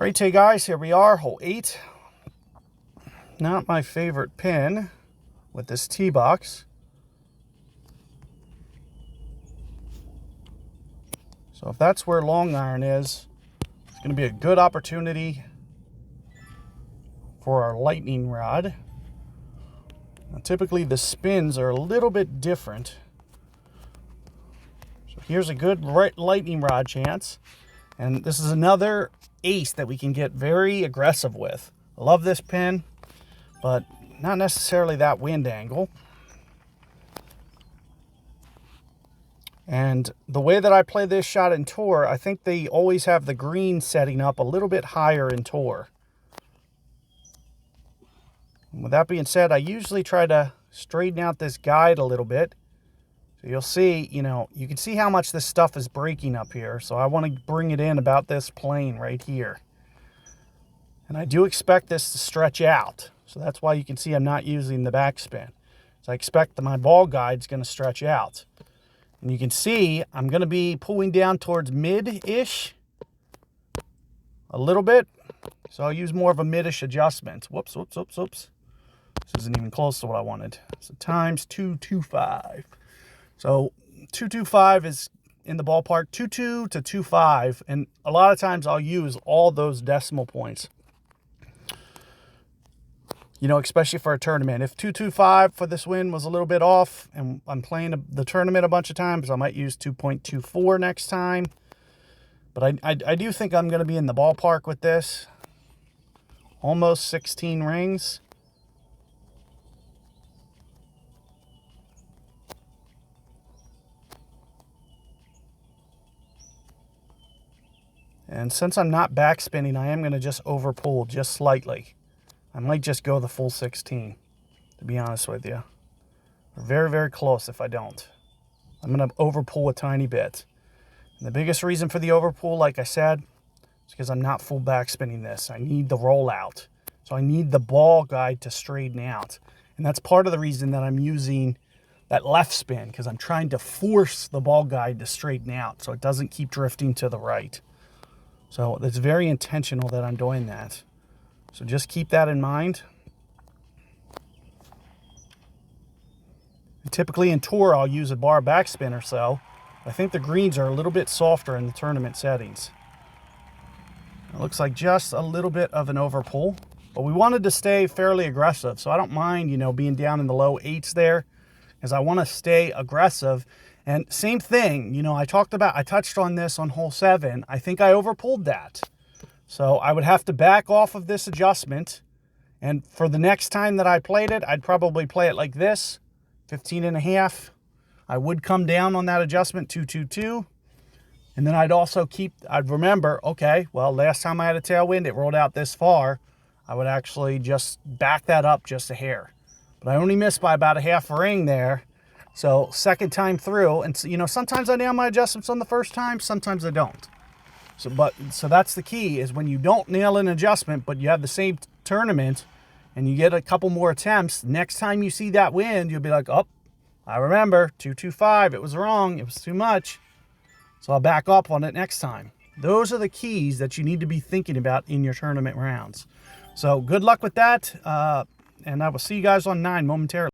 Alright, hey guys, here we are, hole 8. Not my favorite pin with this tee box. So if that's where long iron is, it's going to be a good opportunity for our lightning rod. Now, typically the spins are a little bit different. So here's a good lightning rod chance. And this is another ace that we can get very aggressive with. I love this pin, but not necessarily that wind angle. And the way that I play this shot in tour, I think they always have the green setting up a little bit higher in tour. And with that being said, I usually try to straighten out this guide a little bit. So you'll see, you can see how much this stuff is breaking up here. So I want to bring it in about this plane right here. And I do expect this to stretch out. So that's why you can see I'm not using the backspin. So I expect that my ball guide's going to stretch out. And you can see I'm going to be pulling down towards mid-ish a little bit. So I'll use more of a mid-ish adjustment. Whoops. This isn't even close to what I wanted. So times 225. So 225 is in the ballpark, 22 to 25. And a lot of times I'll use all those decimal points. Especially for a tournament. If 225 for this win was a little bit off and I'm playing the tournament a bunch of times, I might use 2.24 next time. But I do think I'm going to be in the ballpark with this. Almost 16 rings. And since I'm not backspinning, I am going to just overpull just slightly. I might just go the full 16, to be honest with you. We're very, very close if I don't. I'm going to overpull a tiny bit. And the biggest reason for the overpull, like I said, is because I'm not full backspinning this. I need the rollout. So I need the ball guide to straighten out. And that's part of the reason that I'm using that left spin, because I'm trying to force the ball guide to straighten out so it doesn't keep drifting to the right. So it's very intentional that I'm doing that. So just keep that in mind. And typically in tour, I'll use a bar backspin or so. I think the greens are a little bit softer in the tournament settings. It looks like just a little bit of an overpull. But we wanted to stay fairly aggressive. So I don't mind, being down in the low 8s there, because I want to stay aggressive. And same thing, I touched on this on hole 7. I think I overpulled that. So I would have to back off of this adjustment. And for the next time that I played it, I'd probably play it like this, 15.5. I would come down on that adjustment, 222. And then I'd remember, okay, well, last time I had a tailwind, it rolled out this far. I would actually just back that up just a hair. But I only missed by about a half a ring there. So second time through, and sometimes I nail my adjustments on the first time, sometimes I don't. So that's the key, is when you don't nail an adjustment, but you have the same tournament and you get a couple more attempts, next time you see that wind, you'll be like, oh, I remember, 225, it was wrong, it was too much. So I'll back up on it next time. Those are the keys that you need to be thinking about in your tournament rounds. So good luck with that, and I will see you guys on 9 momentarily.